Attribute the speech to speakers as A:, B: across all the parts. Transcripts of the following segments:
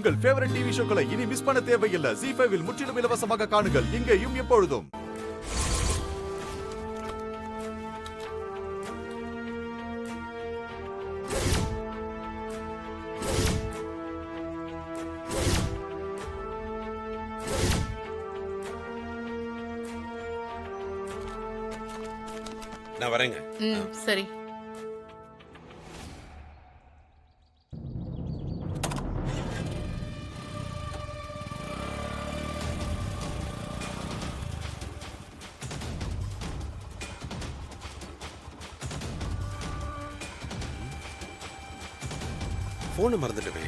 A: உங்கள் favourite TV ஷோக்களை இனி miss பண்ண தேவையில்லை. ZEE5 இல் முற்றிலும் இலவசமாக காணுங்கள், இங்கேயும் எப்பொழுதும்.
B: நான் வரேங்க.
C: சரி.
B: போனை மறந்துட்டுமே.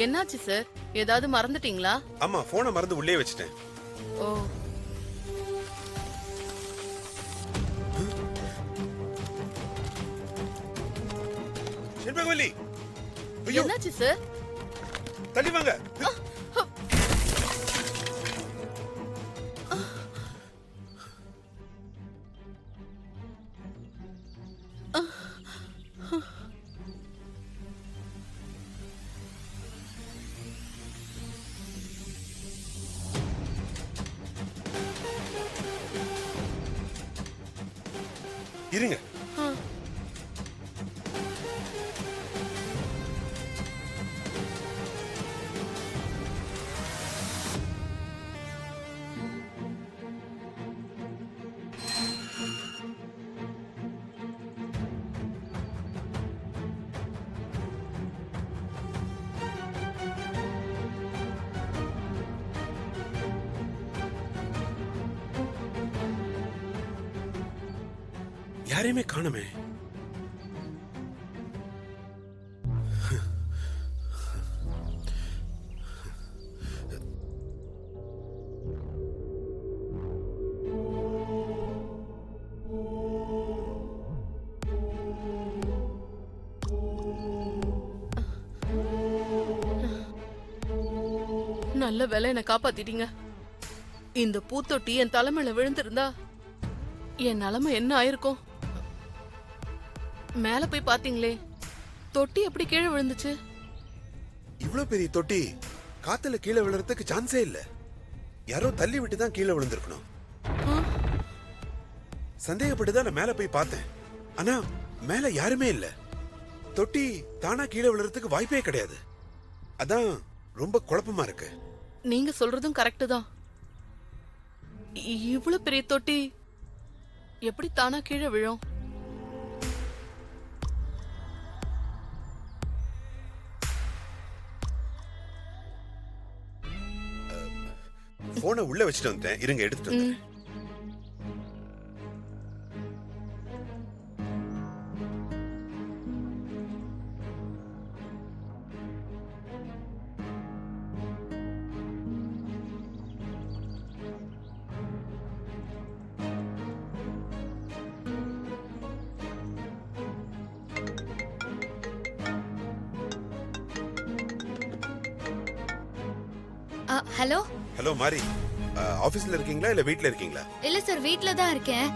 C: என்னாச்சு சார்? ஏதாவது மறந்துட்டீங்களா?
B: ஆமா, போனை மறந்து உள்ளே வச்சிட்டேன்.
C: ஓ.
B: செண்பகவல்லி,
C: என்னாச்சு சார்?
B: தள்ளி வாங்க. இருங்க. யாரையுமே காணுமே.
C: நல்ல வேலை என்ன காப்பாத்திட்டீங்க. இந்த பூத்தொட்டி என் தலைமையில விழுந்திருந்தா என் நிலைமை என்ன ஆயிருக்கும்? மேல போய் பாத்தீங்களே, தொட்டி எப்படி கீழே விழுந்துச்சு?
B: இவ்வளவு பெரிய தொட்டி காத்துல கீழே விழுறதுக்கு சான்ஸே இல்ல. யாரோ தள்ளி விட்டு தான் கீழே விழுந்திருக்கணும். சந்தேகப்பட்டு தான் நான் மேல போய் பார்த்தேன். ஆனா மேல யாருமே இல்ல. தொட்டி தானா கீழே விழுறதுக்கு வாய்ப்பே கிடையாது. அதான் ரொம்ப குழப்பமா இருக்கு.
C: நீங்க சொல்றதும் கரெக்ட் தான். இவ்வளவு பெரிய தொட்டி எப்படி தானா கீழே விழும்?
B: போனை உள்ள வச்சுட்டு வந்தேன். இருங்க, எடுத்துட்டு வந்தேன்.
D: ஹலோ.
B: ஹலோ மாரி, ஆபீஸ்ல இருக்கீங்களா இல்ல வீட்ல இருக்கீங்களா?
D: இல்ல சார், வீட்ல தான் இருக்கேன்.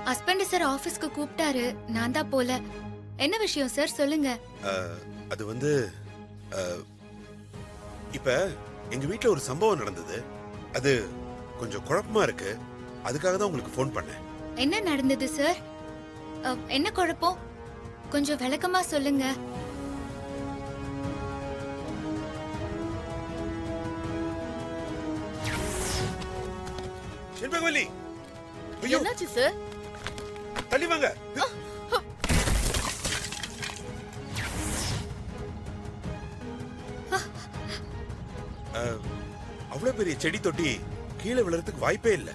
D: ஹஸ்பண்ட் சார் ஆபீஸ்க்கு கூப்பிட்டாரு, நான் தான் போல. என்ன விஷயம் சார், சொல்லுங்க.
B: அது வந்து இப்ப எங்க வீட்ல ஒரு சம்பவம் நடந்தது. அது கொஞ்சம் குழப்பமா இருக்கு. அதுக்காக தான் உங்களுக்கு ஃபோன் பண்ணேன்.
D: என்ன நடந்தது சார்? என்ன குழப்பம்? கொஞ்சம் விளக்கமா சொல்லுங்க.
B: செண்பகவல்லி,
C: என்னாச்சு சார்?
B: தள்ளி வாங்க. அவ்வளவு பெரிய செடி தொட்டி கீழே விழுறதுக்கு வாய்ப்பே இல்ல.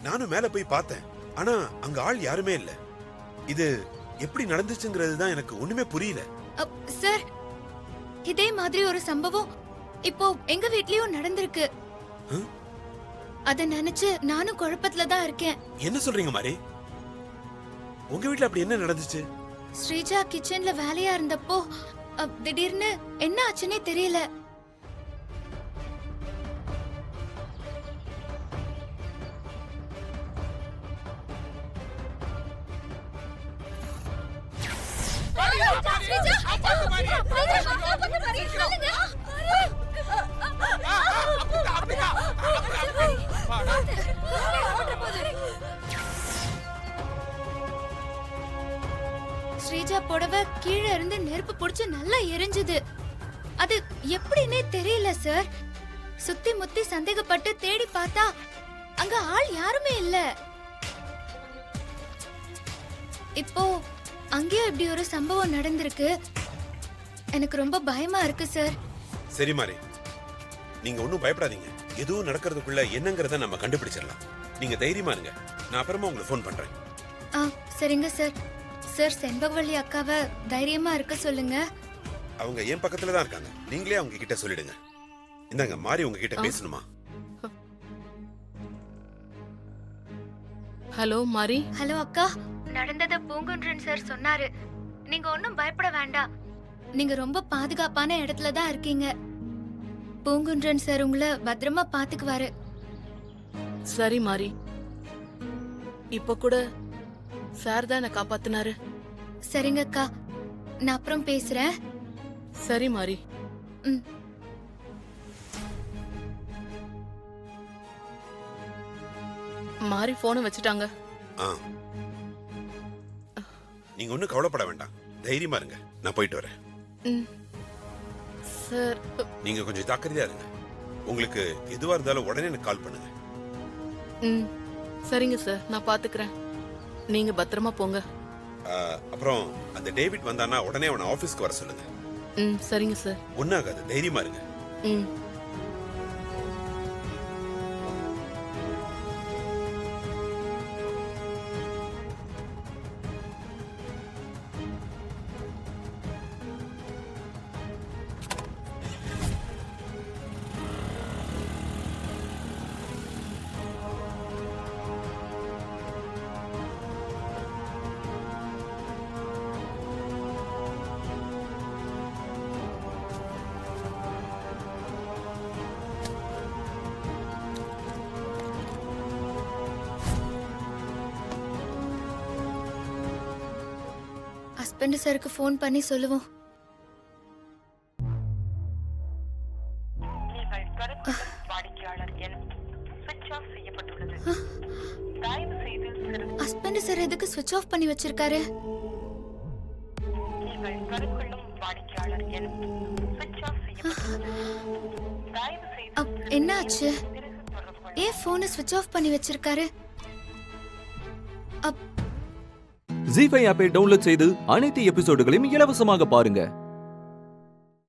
B: நானும் மேல போய் பார்த்தேன். ஆனா அங்க ஆள் யாருமே இல்ல. இது எப்படி நடந்துச்சுங்கிறது தான் எனக்கு ஒண்ணுமே புரியல.
D: சார், இதே மாதிரி ஒரு சம்பவம் இப்போ எங்க வீட்லயும் நடந்திருக்கு. அத நினைச்சு நானும் குழப்பத்துல தான் இருக்கேன்.
B: என்ன சொல்றீங்க மாரி? உங்க வீட்ல அப்படி என்ன நடந்துச்சு?
D: ஸ்ரீஜா கிச்சன்ல வேலையா இருந்தப்போ திடீர்னு என்ன ஆச்சுன்னே தெரியல. ஸ்ரீஜா புடவை கீழே இருந்து நெருப்பு புடிச்சு நல்லா எரிஞ்சுது. அது எப்படின்னே தெரியல சார். சுத்தி முத்தி சந்தேகப்பட்டு தேடி பார்த்தா அங்க ஆள் யாருமே இல்ல. இப்போ அங்கேயும் இப்படி ஒரு சம்பவம் நடந்திருக்கு. எனக்கு ரொம்ப பயமா இருக்கு சார்.
B: சரி மாறி, நீங்க ஒண்ணும் பயப்படாதீங்க. எதுவும் நடக்கிறதுக்குள்ள என்னங்கறத நம்ம கண்டுபிடிச்சிடலாம். நீங்க தைரியமா இருங்க. நான் அப்புறமா உங்களுக்கு ஃபோன் பண்றேன்.
D: சரிங்க சார். சார், செண்பகவல்லி அக்காவை தைரியமா இருக்க சொல்லுங்க.
B: அவங்க என் பக்கத்துல தான் இருக்காங்க. நீங்களே அவங்க கிட்ட சொல்லிடுங்க. இந்தாங்க, மாறி உங்ககிட்ட பேசணுமா?
C: ஹலோ மாரி.
D: ஹலோ அக்கா. நடந்தத பூங்குன்றன் சார் சொன்னாரு. நீங்க ஒன்னும் பயப்பட வேண்டாம். நீங்க ரொம்ப பாதுகாப்பான இடத்துல தான் இருக்கீங்க. பூங்குன்றன் சார் உங்களை பத்திரமா பாத்துக்குவாரு.
C: சரி மாரி. இப்ப கூட சார் தான் என்ன காப்பாத்தினாரு.
D: சரிங்க அக்கா, நான் அப்புறம் பேசுறேன்.
C: சரி மாரி.
D: ம்.
C: மாரி போனை வச்சுட்டாங்க.
B: நீங்க ஒண்ணும் கவலைப்பட வேண்டாம். தைரியமா இருங்க. நான் போயிட்டு வரேன்.
C: சார்,
B: நீங்க கொஞ்சம் ஜாக்கிரதையா இருங்க. உங்களுக்கு எதுவா இருந்தாலும் உடனே எனக்கு கால் பண்ணுங்க.
C: சரிங்க சார், நான் பாத்துக்கிறேன். நீங்க பத்திரமா போங்க.
B: அப்புறம் அந்த டேவிட் வந்தானா உடனே அவனை ஆபீஸ்க்கு வர சொல்லுங்க.
C: சரிங்க சார்.
B: ஒன்னாகாது, தைரியமா இருங்க.
D: ஹஸ்பண்ட் சாருக்கு ஃபோன் பண்ணி சொல்லுவோம். ஹஸ்பண்ட் சார் எதுக்கு ஸ்விட்ச் ஆஃப் பண்ணி வச்சிருக்காரு? என்ன ஆச்சு? ஏன் போனை ஸ்விட்ச் ஆஃப் பண்ணி வச்சிருக்காரு?
E: ஜீ5 ஆப்பை டவுன்லோட் செய்து அனைத்து எபிசோடுகளையும் இலவசமாக பாருங்க.